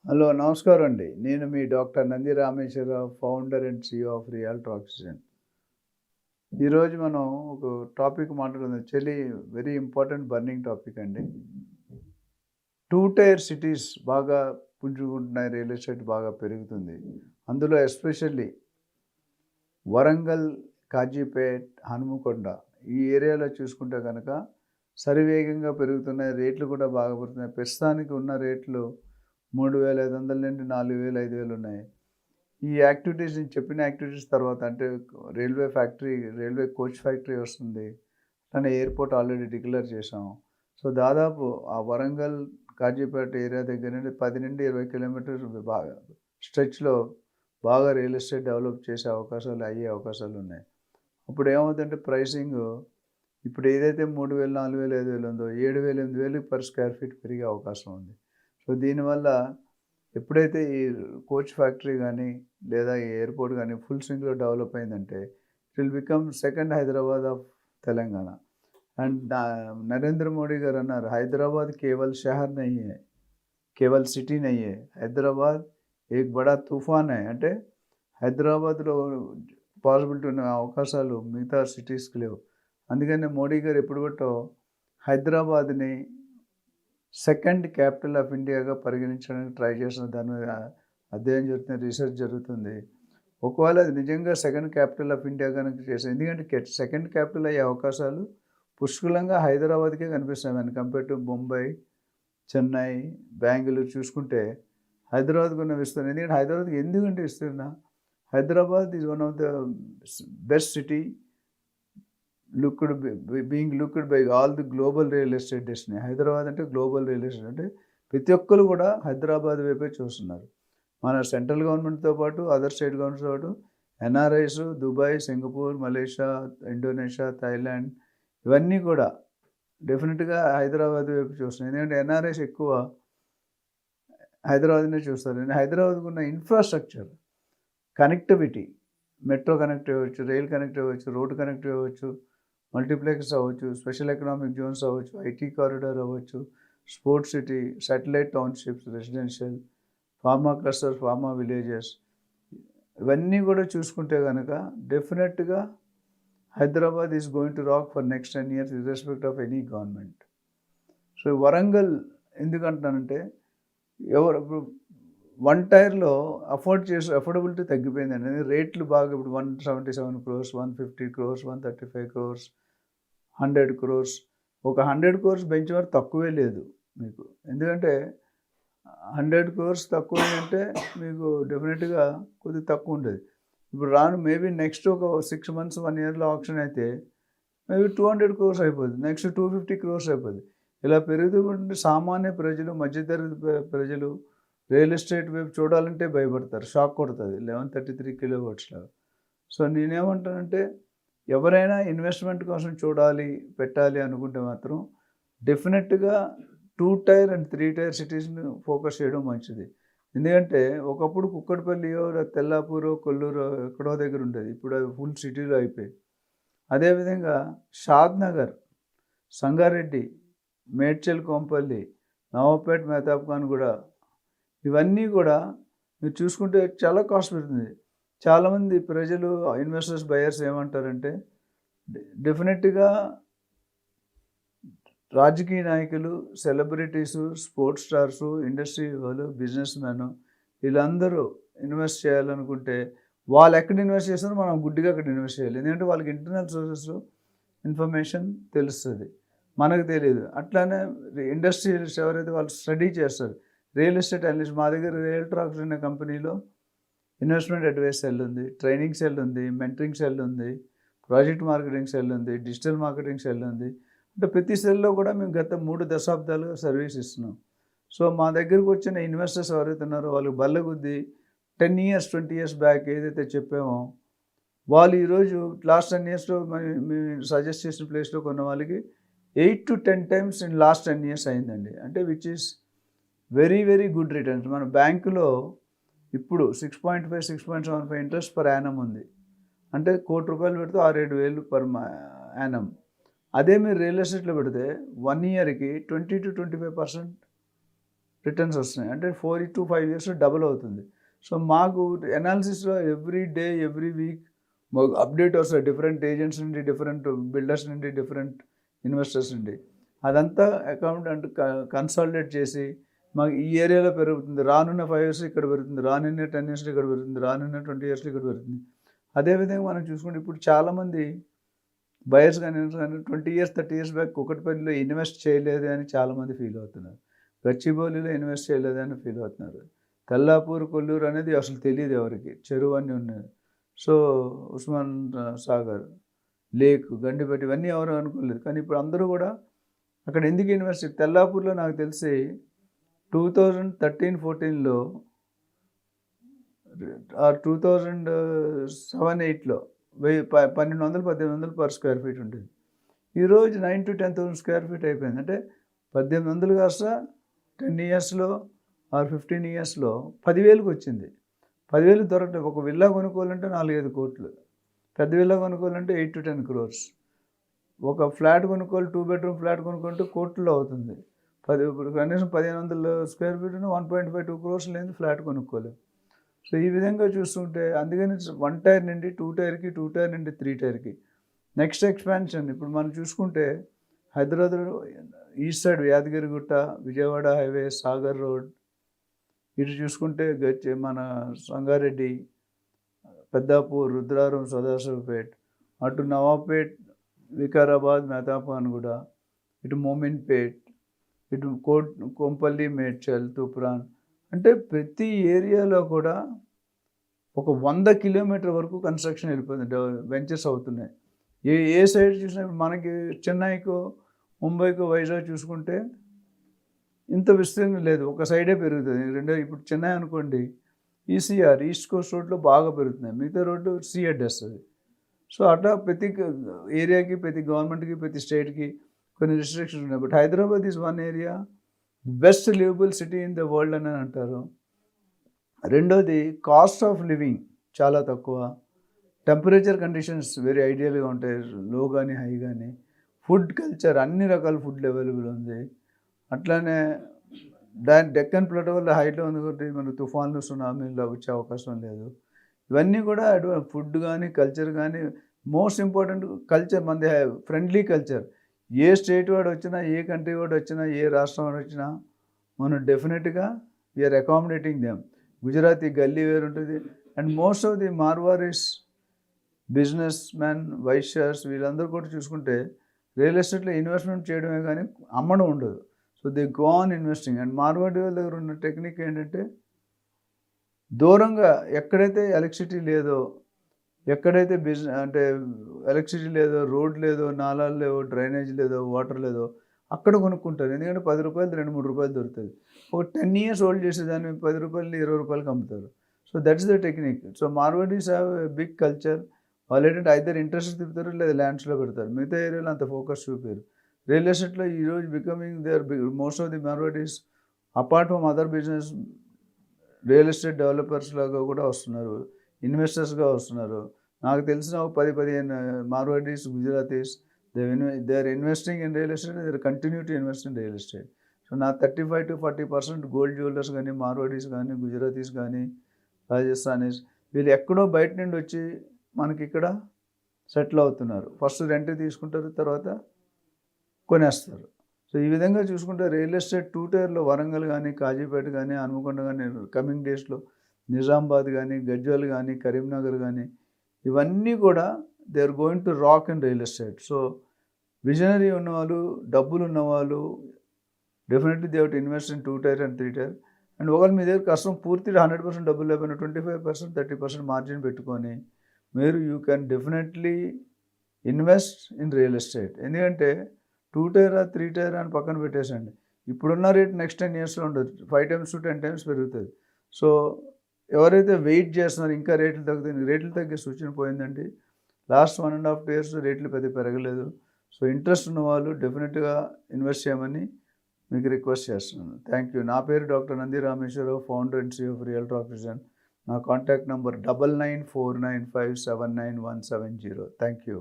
Hello నమస్కారం అండి. నేను మీ doctor Nandi Rameshwara Rao, founder and CEO of Rialto oxygen. ఈరోజు మనం ఒక టాపిక్ మాట్లాడుకుందాం. వెరీ ఇంపార్టెంట్ బర్నింగ్ టాపిక్ అండి. 2 టైర్ సిటీస్ బాగా పుంజుకుంటున్నాయి. రియల్ ఎస్టేట్ బాగా పెరుగుతుంది. అందులో ఎస్పెషల్లీ వరంగల్, కాజీపేట్, హనుమకొండ ఈ ఏరియాలో చూసుకుంటే కనుక శరవేగంగా పెరుగుతున్నాయి. రేట్లు కూడా బాగా పెరుగుతున్నాయి. ప్రస్తుతానికి ఉన్న రేట్లు 3,500 నుండి 4,000, 5,000 ఉన్నాయి. ఈ యాక్టివిటీస్ నేను చెప్పిన యాక్టివిటీస్ తర్వాత అంటే రైల్వే కోచ్ ఫ్యాక్టరీ వస్తుంది. అట్లనే ఎయిర్పోర్ట్ ఆల్రెడీ డిక్లేర్ చేసాం. సో దాదాపు ఆ వరంగల్, కాజీపేట ఏరియా దగ్గర నుండి 10 నుండి 20 కిలోమీటర్స్ బాగా స్ట్రెచ్‌లో బాగా రియల్ ఎస్టేట్ డెవలప్ చేసే అయ్యే అవకాశాలు ఉన్నాయి. అప్పుడు ఏమవుతుందంటే ప్రైసింగ్ ఇప్పుడు ఏదైతే 3,000, 4,000, 5,000 ఉందో 7,000, 8,000 పర్ స్క్వేర్ ఫీట్ పెరిగే అవకాశం ఉంది. సో దీనివల్ల ఎప్పుడైతే ఈ కోచ్ ఫ్యాక్టరీ కానీ లేదా ఈ ఎయిర్పోర్ట్ కానీ ఫుల్ స్వింగ్లో డెవలప్ అయిందంటే it will become second Hyderabad of Telangana. And Narendra Modi గారు అన్నారు, హైదరాబాద్ కేవల్ షహర్ నహీ హై, కేవల్ సిటీ నహీ హై, హైదరాబాద్ ఏక్ బడా తుఫాన్ హై. అంటే హైదరాబాద్లో పాసిబిలిటీ ఉన్న అవకాశాలు మిగతా సిటీస్కి లేవు. అందుకని మోడీ గారు ఎప్పుడు బట్టో హైదరాబాద్ని సెకండ్ క్యాపిటల్ ఆఫ్ ఇండియాగా పరిగణించడానికి ట్రై చేసిన దాని మీద అధ్యయనం జరుగుతుంది, రీసెర్చ్ జరుగుతుంది. ఒకవేళ అది నిజంగా సెకండ్ క్యాపిటల్ ఆఫ్ ఇండియా కనుక చేస్తే, ఎందుకంటే సెకండ్ క్యాపిటల్ అయ్యే అవకాశాలు పుష్కలంగా హైదరాబాద్కే కనిపిస్తాయి. When compare to Mumbai, Chennai, Bengaluru చూసుకుంటే హైదరాబాద్కు ఉన్న విస్తరణ. ఎందుకంటే హైదరాబాద్కి ఎందుకంటే విస్తరణ, Hyderabad is one of the best city being looked by all the global real estate destiny. Hyderabad అంటే గ్లోబల్ రియల్ ఎస్టేట్ అంటే ప్రతి ఒక్కరు కూడా హైదరాబాద్ వైపే చూస్తున్నారు. మన సెంట్రల్ గవర్నమెంట్తో పాటు అదర్ స్టేట్ గవర్నమెంట్స్తో పాటు NRIs Dubai, Singapore, Malaysia, Indonesia, Thailand ఇవన్నీ కూడా డెఫినెట్గా హైదరాబాద్ వైపు చూస్తున్నాయి. ఎందుకంటే ఎన్ఆర్ఐస్ ఎక్కువ హైదరాబాద్నే చూస్తారు. హైదరాబాద్కు ఉన్న ఇన్ఫ్రాస్ట్రక్చర్, కనెక్టివిటీ, మెట్రో కనెక్ట్ అవ్వచ్చు, రైల్ కనెక్ట్ అవ్వచ్చు, రోడ్ కనెక్ట్ అవ్వచ్చు, మల్టీప్లెక్స్ అవ్వచ్చు, స్పెషల్ ఎకనామిక్ జోన్స్ అవ్వచ్చు, ఐటీ కారిడార్ అవ్వచ్చు, sports city, satellite townships, residential, pharma clusters, pharma villages ఇవన్నీ కూడా చూసుకుంటే కనుక డెఫినెట్గా Hyderabad is going to rock for next 10 years irrespective of any government. So Warangal ఎందుకంటానంటే ఇప్పుడు 1 టైర్లో అఫోర్డబిలిటీ తగ్గిపోయిందండి. రేట్లు బాగా ఇప్పుడు 177 crores, 150 crores, 135 crores, 100 crores. ఒక 100 crores బెంచ్ మార్క్ తక్కువే లేదు మీకు. ఎందుకంటే 100 crores తక్కువ అంటే మీకు డెఫినెట్గా కొద్దిగా తక్కువ ఉంటుంది. ఇప్పుడు మేబీ నెక్స్ట్ ఒక 6 months, 1 yearలో ఆప్షన్ అయితే మేబీ 200 crores అయిపోతుంది, నెక్స్ట్ 250 crores అయిపోతుంది. ఇలా పెరుగుతుంటే సామాన్య ప్రజలు, మధ్యతరగతి ప్రజలు రియల్ ఎస్టేట్ వైపు చూడాలంటే భయపడతారు, షాక్ కొడుతుంది 1133 kW లాగా. సో నేనేమంటానంటే ఎవరైనా ఇన్వెస్ట్మెంట్ కోసం పెట్టాలి అనుకుంటే మాత్రం డెఫినెట్గా 2 టైర్ అండ్ 3 టైర్ సిటీస్ని ఫోకస్ చేయడం మంచిది. ఎందుకంటే ఒకప్పుడు కుక్కడపల్లియో, తెల్లాపూరో, కొల్లూరో ఎక్కడో దగ్గర ఉండేది. ఇప్పుడు అవి ఫుల్ సిటీలో అయిపోయాయి. అదేవిధంగా షాద్నగర్, సంగారెడ్డి, మేడ్చల్, కోంపల్లి, నవాపేట్, మెహతాబ్ఖాన్ కూడా ఇవన్నీ కూడా మీరు చూసుకుంటే చాలా కాస్ట్ పెరుగుతుంది. చాలామంది ప్రజలు, ఇన్వెస్టర్స్, బయర్స్ ఏమంటారంటే డెఫినెట్గా రాజకీయ నాయకులు, సెలబ్రిటీసు, స్పోర్ట్స్ స్టార్సు, ఇండస్ట్రీ వాళ్ళు, బిజినెస్ మ్యాన్ వీళ్ళందరూ ఇన్వెస్ట్ చేయాలనుకుంటే వాళ్ళు ఎక్కడ ఇన్వెస్ట్ చేస్తారో మనం గుడ్డిగా అక్కడ ఇన్వెస్ట్ చేయాలి. ఎందుకంటే వాళ్ళకి ఇంటర్నల్ సోర్సెస్ ఇన్ఫర్మేషన్ తెలుస్తుంది, మనకు తెలియదు. అట్లానే ఇండస్ట్రియలిస్ట్ ఎవరైతే వాళ్ళు స్టడీ చేస్తారు, రియల్ ఎస్టేట్ అనలిస్ట్. మా దగ్గర రియల్టో ఆక్సిజన్ అనే కంపెనీలో ఇన్వెస్ట్మెంట్ అడ్వైస్ సెల్ ఉంది, ట్రైనింగ్ సెల్ ఉంది, మెంటరింగ్ సెల్ ఉంది, ప్రాజెక్ట్ మార్కెటింగ్ సెల్ ఉంది, డిజిటల్ మార్కెటింగ్ సెల్ ఉంది. అంటే ప్రతి సెల్లో కూడా మేము గత 3 దశాబ్దాలుగా సర్వీస్ ఇస్తున్నాం. సో మా దగ్గరకు వచ్చిన ఇన్వెస్టర్స్ ఎవరైతే ఉన్నారో వాళ్ళకి బల్లగుద్ది 10 years, 20 years బ్యాక్ ఏదైతే చెప్పామో వాళ్ళు ఈరోజు లాస్ట్ 10 yearsలో మేము సజెస్ట్ చేసిన ప్లేస్లో కొన్న వాళ్ళకి 8 to 10 times in last 10 years అయిందండి. అంటే which is very very good returns. మన బ్యాంకులో ఇప్పుడు 6.5, 6.75 ఇంట్రెస్ట్ పర్ యానం ఉంది. అంటే ₹1,00,00,000 పెడితే 6,000-7,000 పర్ యానం. అదే మీరు రియల్ ఎస్టేట్లో పెడితే 1 yearకి 20 to 25% రిటర్న్స్ వస్తున్నాయి. అంటే 4 to 5 ఇయర్స్‌లో డబుల్ అవుతుంది. సో మాకు అనాలిసిస్‌లో ఎవ్రీ డే, ఎవ్రీ వీక్ మాకు అప్డేట్ వస్తాయి. డిఫరెంట్ ఏజెంట్స్ నుండి, డిఫరెంట్ బిల్డర్స్ నుండి, డిఫరెంట్ ఇన్వెస్టర్స్ నుండి. అదంతా అకౌంట్ అంటే కన్సాలిడేట్ చేసి మాకు ఈ ఏరియాలో పెరుగుతుంది. రానున్న 5 ఇయర్స్ ఇక్కడ పెరుగుతుంది. రానున్న 10 ఇయర్స్‌లో ఇక్కడ పెరుగుతుంది. రానున్న 20 ఇయర్స్‌లో ఇక్కడ పెరుగుతుంది. అదేవిధంగా మనం చూసుకుంటే ఇప్పుడు చాలామంది బయర్స్ కానీ 20 ఇయర్స్, 30 ఇయర్స్ బ్యాక్ కూకట్పల్లిలో ఇన్వెస్ట్ చేయలేదు అని చాలామంది ఫీల్ అవుతున్నారు. గచ్చిబౌలిలో ఇన్వెస్ట్ చేయలేదు అని ఫీల్ అవుతున్నారు. తెల్లాపూర్, కొల్లూరు అనేది అసలు తెలియదు ఎవరికి. చెరువు అన్నీ ఉన్నాయి. సో ఉస్మాన్ సాగర్, లేక్, గండిపేట ఇవన్నీ ఎవరు అనుకోలేదు. కానీ ఇప్పుడు అందరూ కూడా అక్కడ ఎందుకు ఇన్వెస్ట్ తెల్లాపూర్లో నాకు తెలిసి 2013-14లో 2007-8లో 1200, 1800 పర్ స్క్వేర్ ఫీట్ ఉంటుంది. ఈరోజు 9,000 to 10,000 స్క్వేర్ ఫీట్ అయిపోయింది. అంటే 1800 కాస్త 10 ఇయర్స్లో ఆర్ 15 ఇయర్స్లో 10,000కి వచ్చింది. 10,000 దొరకలేదు. ఒక విల్లా కొనుక్కోవాలంటే 4-5 కోట్లు. పెద్ద విల్లా కొనుక్కోవాలంటే 8 to 10 crores. ఒక ఫ్లాట్ కొనుక్కోవాలి, 2 bedroom ఫ్లాట్ కొనుక్కుంటే కోట్లలో అవుతుంది. ఇప్పుడు కనీసం 1,500 స్క్వేర్ ఫీట్ 1.5-2 crores లేని ఫ్లాట్ కొనుక్కోలేము. సో ఈ విధంగా చూస్తుంటే అందుకని 1 tier నుండి 2 tierకి, 2 tier నుండి 3 tierకి నెక్స్ట్ ఎక్స్పాన్షన్. ఇప్పుడు మనం చూసుకుంటే హైదరాబాద్లో east side Yadagirigutta, Vijayawada highway, Sagar road, ఇటు చూసుకుంటే మన సంగారెడ్డి, పెద్దాపూర్, రుద్రారం, సదాశివపేట్, అటు నవాబ్పేట్, వికారాబాద్, మెహతాబ్ఖాన్గూడ, ఇటు మోమిన్పేట్, ఇటు కొంపల్లి, మేడ్చల్, తూప్రాన్, అంటే ప్రతి ఏరియాలో కూడా ఒక 100 కిలోమీటర్ వరకు కన్స్ట్రక్షన్ వెళ్ళిపోతుంది, వెంచర్స్ అవుతున్నాయి. ఏ సైడ్ చూసినా మనకి చెన్నైకో, ముంబైకో, వైజాగ్ చూసుకుంటే ఇంత విస్తీర్ణం లేదు, ఒక సైడే పెరుగుతుంది. ఇప్పుడు చెన్నై అనుకోండి, ఈసీఆర్, ఈస్ట్ కోస్ట్ రోడ్లో బాగా పెరుగుతున్నాయి, మిగతా రోడ్డు సీఎడ్ వస్తుంది. సో అట్లా ప్రతి ఏరియాకి, ప్రతి గవర్నమెంట్కి, ప్రతి స్టేట్కి కొన్ని రిస్ట్రిక్షన్స్ ఉన్నాయి. But Hyderabad is one area best liveable city in the world అని అంటారు. రెండోది కాస్ట్ ఆఫ్ లివింగ్ చాలా తక్కువ, టెంపరేచర్ కండిషన్స్ వెరీ ఐడియల్గా ఉంటాయి, లో కానీ హై కానీ, ఫుడ్ కల్చర్ అన్ని రకాల ఫుడ్ అవైలబుల్ ఉంది. అట్లానే డెక్కన్ ప్లాటో వల్ల హైట్లో ఉంది కాబట్టి మనకు తుఫాన్లు, సునామీలు వచ్చే అవకాశం లేదు. ఇవన్నీ కూడా ఫుడ్ కానీ, కల్చర్ కానీ, మోస్ట్ ఇంపార్టెంట్ కల్చర్ మనది ఫ్రెండ్లీ కల్చర్. ఏ స్టేట్ వాడు వచ్చినా, ఏ కంట్రీ వాడు వచ్చినా, ఏ రాష్ట్రం వాడు వచ్చినా మనం డెఫినెట్గా వీఆర్ అకామిడేటింగ్ దెమ్. గుజరాతీ గల్లీ వేరు ఉంటుంది. And most of the Marwaris business man, వైశ్యర్స్ వీళ్ళందరూ కూడా చూసుకుంటే రియల్ ఎస్టేట్లో ఇన్వెస్ట్మెంట్ చేయడమే కానీ అమ్మడం ఉండదు. So they go on investing. And Marwari వాళ్ళ దగ్గర ఉన్న టెక్నిక్ ఏంటంటే దూరంగా ఎక్కడైతే ఎలక్ట్రిసిటీ లేదో, ఎక్కడైతే అంటే ఎలక్ట్రిసిటీ లేదో, రోడ్ లేదో, నాలాలు లేవో, డ్రైనేజ్ లేదో, వాటర్ లేదో అక్కడ కొనుక్కుంటారు. ఎందుకంటే 10 రూపాయలు, 2-3 రూపాయలు దొరుకుతుంది. ఒక 10 years హోల్డ్ చేసేదాన్ని 10 రూపాయలు, 20 రూపాయలకి అమ్ముతారు. So that's the technique. So Marwaris have a big culture. వాళ్ళు ఏంటంటే ఐదర్ ఇంట్రెస్ట్ తిప్పుతారు లేదా ల్యాండ్స్లో పెడతారు. మిగతా ఏరియాలో అంత ఫోకస్ చూపారు. రియల్ ఎస్టేట్లో ఈరోజు becoming they are most of the Marwaris apart from other business real estate developers లాగా కూడా వస్తున్నారు, ఇన్వెస్టర్స్గా వస్తున్నారు. నాకు తెలిసిన ఒక 10-15 Marwaris, Gujaratis, they are investing in real estate, they are continue to invest in real estate. So నా 35 to 40% గోల్డ్ జ్యువెలర్స్ కానీ, మార్వాడీస్ కానీ, గుజరాతీస్ కానీ, రాజస్థానీస్ వీళ్ళు ఎక్కడో బయట నుండి వచ్చి మనకి ఇక్కడ సెటిల్ అవుతున్నారు. ఫస్ట్ రెంట్ తీసుకుంటారు, తర్వాత కొనేస్తారు. సో ఈ విధంగా చూసుకుంటే రియల్ ఎస్టేట్ 2 tier వరంగల్ కానీ, కాజీపేట కానీ, హనుమకొండ కానీ, కమింగ్ డేస్లో నిజామాబాద్ కానీ, గజ్వేల్ కానీ, కరీంనగర్ కానీ ఇవన్నీ కూడా they are going to rock in real estate. So visionary ఉన్నవాళ్ళు, డబ్బులు ఉన్నవాళ్ళు definitely they have to invest in 2 tier and 3 tier. And ఒకవేళ మీ దగ్గర కష్టం పూర్తిగా 100% డబ్బులు లేకపోయినా 25%, 30% మార్జిన్ పెట్టుకొని మీరు you can definitely invest in real estate. ఎందుకంటే 2 tier or 3 tier అని పక్కన పెట్టేసండి, ఇప్పుడున్న రేట్ నెక్స్ట్ 10 yearsలో ఉండదు, 5 times to 10 times పెరుగుతుంది. సో ఎవరైతే వెయిట్ చేస్తున్నారో ఇంకా రేట్లు తగ్గుతాయి, రేట్లు తగ్గే సూచన పోయిందండి. లాస్ట్ 1.5 years రేట్లు పెద్ద పెరగలేదు. సో ఇంట్రెస్ట్ ఉన్న వాళ్ళు డెఫినెట్గా ఇన్వెస్ట్ చేయమని మీకు రిక్వెస్ట్ చేస్తున్నాను. Thank you. నా పేరు doctor Nandi Rameshwara Rao, founder and CEO of realtor oxygen. నా కాంటాక్ట్ నెంబర్ 9949579170. Thank you.